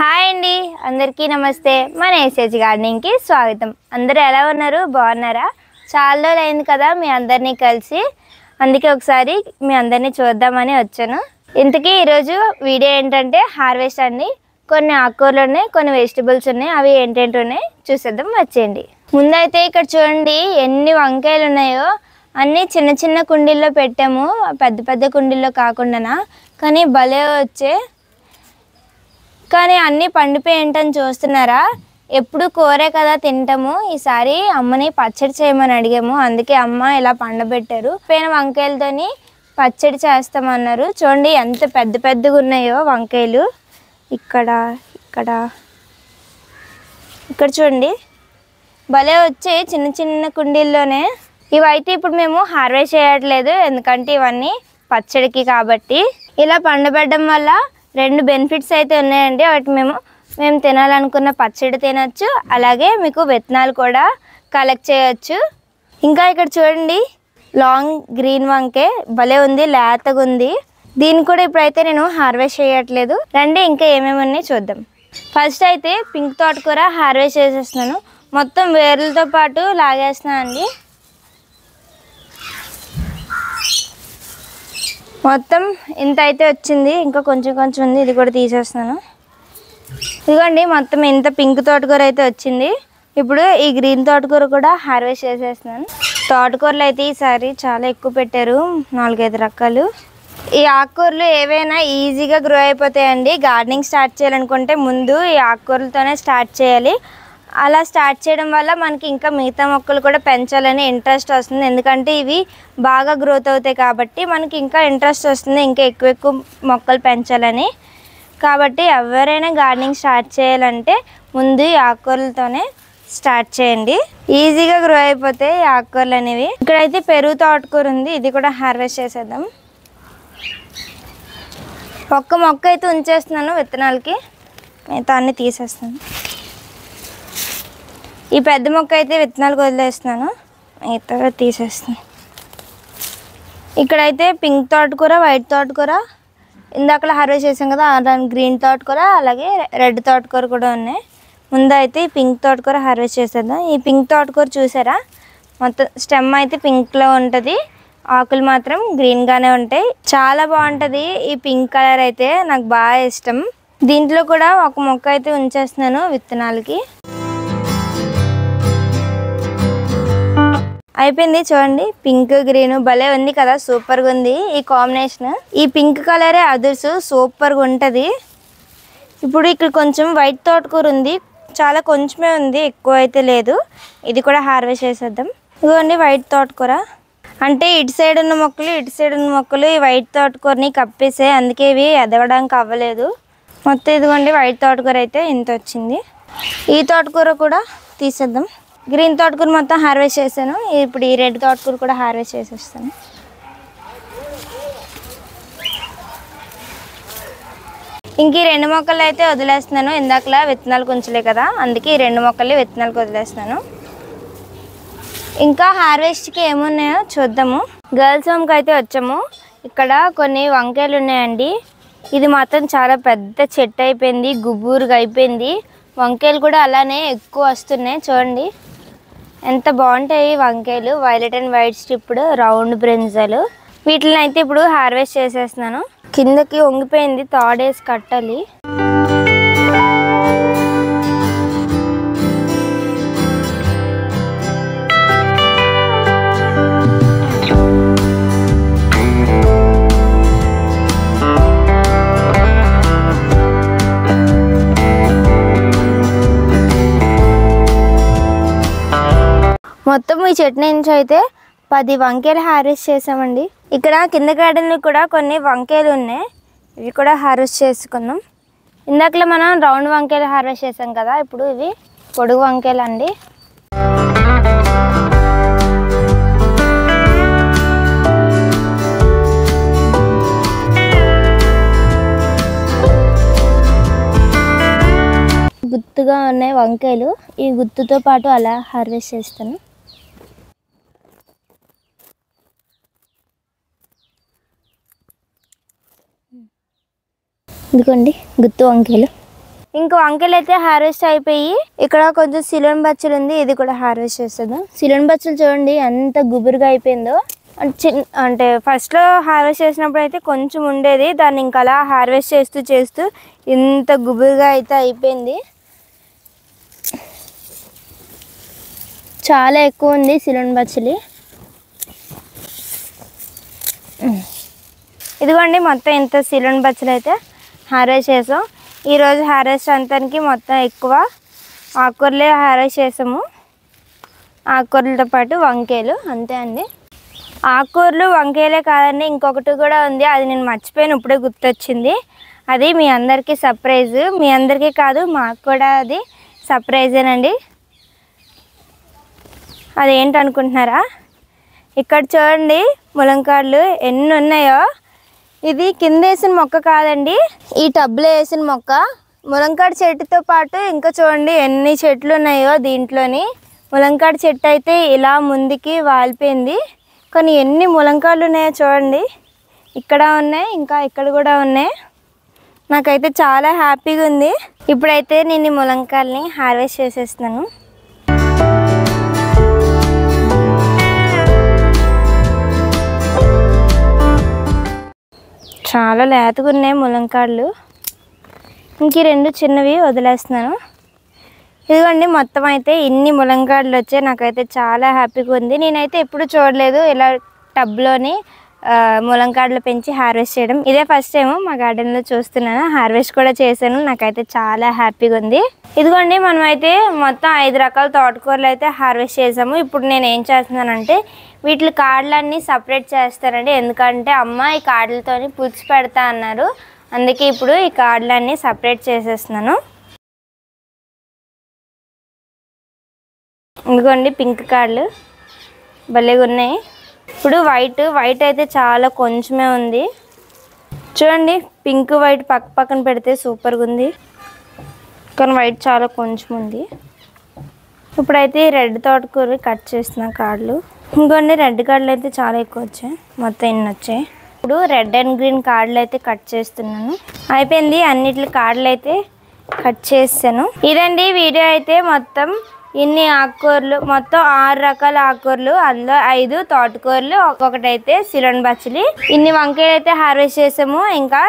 Hi అండి, అందరికీ నమస్తే. మన ఎస్హెచ్ గార్డెనింగ్కి స్వాగతం. అందరూ ఎలా ఉన్నారు? బాగున్నారా? చాలా రోజులు అయింది కదా మీ అందరినీ కలిసి, అందుకే ఒకసారి మీ అందరినీ చూద్దామని వచ్చాను. ఇంతకీ ఈరోజు వీడియో ఏంటంటే హార్వెస్ట్ అండి. కొన్ని ఆకుకూరలు ఉన్నాయి, కొన్ని వెజిటబుల్స్ ఉన్నాయి. అవి ఏంటంటే ఉన్నాయి చూసేద్దాం, వచ్చేయండి. ముందైతే ఇక్కడ చూడండి ఎన్ని వంకాయలు ఉన్నాయో. అన్నీ చిన్న చిన్న కుండీల్లో పెట్టాము, పెద్ద పెద్ద కుండీల్లో కాకుండా. కానీ భలే వచ్చే, కానీ అన్నీ పండిపోయి ఏంటని చూస్తున్నారా? ఎప్పుడు కూరే కదా తింటాము. ఈసారి అమ్మని పచ్చడి చేయమని అడిగాము, అందుకే అమ్మ ఇలా పండబెట్టారు. పైన వంకాయలతోని పచ్చడి చేస్తామన్నారు. చూడండి ఎంత పెద్ద పెద్దగా ఉన్నాయో వంకాయలు. ఇక్కడ ఇక్కడ ఇక్కడ చూడండి భలే వచ్చాయి చిన్న చిన్న కుండీల్లోనే. ఇవైతే ఇప్పుడు మేము హార్వెస్ట్ చేయట్లేదు, ఎందుకంటే ఇవన్నీ పచ్చడికి కాబట్టి. ఇలా పండబెట్టడం వల్ల రెండు బెనిఫిట్స్ అయితే ఉన్నాయండి. వాటి మేము తినాలనుకున్న పచ్చడి తినచ్చు, అలాగే మీకు విత్తనాలు కూడా కలెక్ట్ చేయొచ్చు. ఇంకా ఇక్కడ చూడండి లాంగ్ గ్రీన్ వంకాయ భలే ఉంది, లేతగా ఉంది. దీన్ని కూడా ఇప్పుడైతే నేను హార్వెస్ట్ చేయట్లేదు. రండి ఇంకా ఏమేమి ఉన్నాయి చూద్దాం. ఫస్ట్ అయితే పింక్ తోటకూర హార్వెస్ట్ చేసేస్తున్నాను. మొత్తం వేర్లతో పాటు లాగేస్తున్నాను అండి. మొత్తం ఇంత అయితే వచ్చింది, ఇంకా కొంచెం కొంచెం ఉంది, ఇది కూడా తీసేస్తున్నాను. ఇదిగోండి మొత్తం ఇంత పింక్ తోటకూర అయితే వచ్చింది. ఇప్పుడు ఈ గ్రీన్ తోటకూర కూడా హార్వెస్ట్ చేసేస్తున్నాను. తోటకూరలు అయితే ఈసారి చాలా ఎక్కువ పెట్టారు, 4-5 రకాలు. ఈ ఆకుకూరలు ఏవైనా ఈజీగా గ్రో అయిపోతాయండి. గార్డెనింగ్ స్టార్ట్ చేయాలనుకుంటే ముందు ఈ ఆకుకూరలతోనే స్టార్ట్ చేయాలి. అలా స్టార్ట్ చేయడం వల్ల మనకి ఇంకా మిగతా మొక్కలు కూడా పెంచాలని ఇంట్రెస్ట్ వస్తుంది, ఎందుకంటే ఇవి బాగా గ్రోత్ అవుతాయి కాబట్టి మనకి ఇంకా ఇంట్రెస్ట్ వస్తుంది ఇంకా ఎక్కువ ఎక్కువ మొక్కలు పెంచాలని. కాబట్టి ఎవరైనా గార్డెనింగ్ స్టార్ట్ చేయాలంటే ముందు ఈ ఆకుకూరలతోనే స్టార్ట్ చేయండి, ఈజీగా గ్రో అయిపోతాయి ఈ ఆకుకూరలు అనేవి. ఇక్కడైతే పెరుగు తోటకూర ఉంది, ఇది కూడా హార్వెస్ట్ చేసేద్దాం. ఒక్క మొక్క అయితే ఉంచేస్తున్నాను విత్తనాలకి, మిగతా అన్నీ తీసేస్తాను. ఈ పెద్ద మొక్క అయితే విత్తనాలకు వదిలేస్తున్నాను, మిగతా తీసేస్తాను. ఇక్కడైతే పింక్ తోటకూర, వైట్ తోటకూర ఇందాకలా హార్వెస్ట్ చేసాం కదా, దాని గ్రీన్ తోటకూర అలాగే రెడ్ తోటకూర కూడా ఉన్నాయి. ముందు అయితే ఈ పింక్ తోటకూర హార్వెస్ట్ చేసేద్దాం. ఈ పింక్ తోటకూర చూసారా, మొత్తం స్టెమ్ అయితే పింక్లో ఉంటుంది, ఆకులు మాత్రం గ్రీన్గానే ఉంటాయి. చాలా బాగుంటుంది ఈ పింక్ కలర్ అయితే, నాకు బాగా ఇష్టం. దీంట్లో కూడా ఒక మొక్క అయితే ఉంచేస్తున్నాను విత్తనాలకి. అయిపోయింది చూడండి, పింక్ గ్రీన్ భలే ఉంది కదా, సూపర్గా ఉంది ఈ కాంబినేషన్. ఈ పింక్ కలరే అదుర్సు, సూపర్గా ఉంటుంది. ఇప్పుడు ఇక్కడ కొంచెం వైట్ తోటకూర ఉంది, చాలా కొంచెమే ఉంది, ఎక్కువ అయితే లేదు. ఇది కూడా హార్వెస్ట్ చేసేద్దాం. ఇదిగోండి వైట్ తోటకూర. అంటే ఇటు సైడ్ ఉన్న మొక్కలు ఇటు సైడ్ ఉన్న మొక్కలు ఈ వైట్ తోటకూరని కప్పేసాయి, అందుకే ఇవి ఎదగడానికి అవ్వలేదు. మొత్తం ఇదిగోండి వైట్ తోటకూర అయితే ఇంత వచ్చింది. ఈ తోటకూర కూడా తీసేద్దాం. గ్రీన్ తోటకూర మొత్తం హార్వెస్ట్ చేశాను, ఇప్పుడు ఈ రెడ్ తోటకూర కూడా హార్వెస్ట్ చేసేస్తాను. ఇంక ఈ 2 మొక్కలు అయితే వదిలేస్తున్నాను, ఇందాకలా విత్తనాలు ఉంచలే కదా, అందుకే ఈ 2 మొక్కలు విత్తనాలకు వదిలేస్తున్నాను. ఇంకా హార్వెస్ట్కి ఏమున్నాయో చూద్దాము. గర్ల్స్ హోమ్కి అయితే వచ్చాము. ఇక్కడ కొన్ని వంకాయలు ఉన్నాయండి. ఇది మాత్రం చాలా పెద్ద చెట్టు అయిపోయింది, గుబూరుగా అయిపోయింది. వంకాయలు కూడా అలానే ఎక్కువ వస్తున్నాయి, చూడండి ఎంత బాగుంటాయి వంకాయలు. Violet and white stripped round brinjal. వీటిని అయితే ఇప్పుడు హార్వెస్ట్ చేసేస్తున్నాను. కిందకి వంగిపోయింది, తాడేసి కట్టాలి. మొత్తం ఈ చెట్టు నుంచి అయితే 10 వంకాయలు హార్వెస్ట్ చేసామండి. ఇక్కడ కింద గార్డెన్లో కూడా కొన్ని వంకాయలు ఉన్నాయి, ఇవి కూడా హార్వెస్ట్ చేసుకుందాం. ఇందాకలో మనం రౌండ్ వంకాయలు హార్వెస్ట్ చేసాం కదా, ఇప్పుడు ఇవి పొడుగు వంకాయలు అండి. గుత్తుగా ఉన్నాయి వంకాయలు, ఈ గుత్తుతో పాటు అలా హార్వెస్ట్ చేస్తాను. ఇదిగోండి గుత్తు వంకాయలు. ఇంకో వంకాయలు అయితే హార్వెస్ట్ అయిపోయి ఇక్కడ కొంచెం సిలోన్ బచ్చలు ఉంది, ఇది కూడా హార్వెస్ట్ చేస్తుంది. సిలోన్ బచ్చలు చూడండి ఎంత గుబురుగా అయిపోయిందో. అంటే ఫస్ట్లో హార్వెస్ట్ చేసినప్పుడు అయితే కొంచెం ఉండేది, దాన్ని ఇంకా అలా హార్వెస్ట్ చేస్తూ చేస్తూ ఇంత గుబురుగా అయితే అయిపోయింది. చాలా ఎక్కువ ఉంది సిలోన్ బచ్చలి. ఇదిగోండి మొత్తం ఇంత సిలోన్ బచ్చలు అయితే హార్వెస్ట్ చేసాం. ఈరోజు హార్వెస్ట్ అంతానికి మొత్తం ఎక్కువ ఆకుకూరలే హార్వెస్ట్ చేసాము, ఆకుకూరలతో పాటు వంకాయలు అంతే అండి. ఆకుకూరలు వంకాయలే కాదండి, ఇంకొకటి కూడా ఉంది, అది నేను మర్చిపోయాను, ఇప్పుడే గుర్తొచ్చింది. అది మీ అందరికీ సర్ప్రైజ్, మీ అందరికీ కాదు మాకు కూడా అది సర్ప్రైజేనండి. అదేంటనుకుంటున్నారా? ఇక్కడ చూడండి ములంకాడలు ఎన్ని ఉన్నాయో. ఇది కింద వేసిన మొక్క కాదండి, ఈ టబ్లో వేసిన మొక్క. ములంకాడ చెట్టుతో పాటు ఇంకా చూడండి ఎన్ని చెట్లు ఉన్నాయో దీంట్లోని. ములంకాడ చెట్టు అయితే ఇలా ముందుకి వాలిపోయింది, కానీ ఎన్ని ములంకాడలు ఉన్నాయో చూడండి. ఇక్కడ ఉన్నాయి, ఇంకా ఇక్కడ కూడా ఉన్నాయి. నాకైతే చాలా హ్యాపీగా ఉంది. ఇప్పుడైతే నేను ఈ ములంకాడని హార్వెస్ట్ చేసేస్తున్నాను. చాలా లేతగా ఉన్నాయి ములంకాడలు. ఇంక రెండు చిన్నవి వదిలేస్తున్నాను. ఇదిగోండి మొత్తం అయితే ఇన్ని ములంకాడలు వచ్చాయి. నాకైతే చాలా హ్యాపీగా ఉంది. నేనైతే ఎప్పుడు చూడలేదు ఇలా టబ్లోని ములంకాడలు పెంచి హార్వెస్ట్ చేయడం. ఇదే ఫస్ట్ టైం మా గార్డెన్లో చూస్తున్నాను, హార్వెస్ట్ కూడా చేశాను. నాకైతే చాలా హ్యాపీగా ఉంది. ఇదిగోండి మనమైతే మొత్తం 5 రకాల తోటకూరలు అయితే హార్వెస్ట్ చేసాము. ఇప్పుడు నేను ఏం చేస్తున్నానంటే వీటి కాడలన్నీ సపరేట్ చేస్తానండి, ఎందుకంటే అమ్మ ఈ కాడలతో పులుసు పెడతా అన్నారు. అందుకే ఇప్పుడు ఈ కాడలన్నీ సపరేట్ చేసేస్తున్నాను. ఇదిగోండి పింక్ కాడలు భలేగా ఉన్నాయి. ఇప్పుడు వైట్ అయితే చాలా కొంచెమే ఉంది. చూడండి పింక్ వైట్ పక్క పక్కన పెడితే సూపర్గా ఉంది, కానీ వైట్ చాలా కొంచెం ఉంది. ఇప్పుడైతే రెడ్ తోటకూర కట్ చేస్తున్నా కాడలు. ఇంకొన్ని రెడ్ కాడలు అయితే చాలా ఎక్కువ వచ్చాయి, మొత్తం ఇన్ని వచ్చాయి. ఇప్పుడు రెడ్ అండ్ గ్రీన్ కాడలు అయితే కట్ చేస్తున్నాను. అయిపోయింది, అన్నిటి కాడలు అయితే కట్ చేసాను. ఇదండి వీడియో అయితే. మొత్తం ఇన్ని ఆకుకూరలు, మొత్తం 6 రకాల ఆకుకూరలు, అందులో 5 తోటకూరలు, ఒకటైతే సిలోన్ బచ్చలి. ఇన్ని వంకాయలు అయితే హార్వెస్ట్ చేసాము, ఇంకా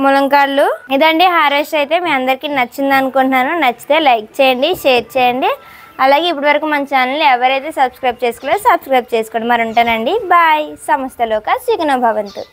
ములంకాడలు. ఇదండి హార్వెస్ట్ అయితే. మీ అందరికీ నచ్చింది అనుకుంటున్నాను. నచ్చితే లైక్ చేయండి, షేర్ చేయండి. అలాగే ఇప్పటివరకు మన ఛానల్ని ఎవరైతే సబ్స్క్రైబ్ చేసుకోలేదో సబ్స్క్రైబ్ చేసుకోండి. మరి ఉంటానండి, బాయ్. సమస్తలోక సుఖినో భవంతు.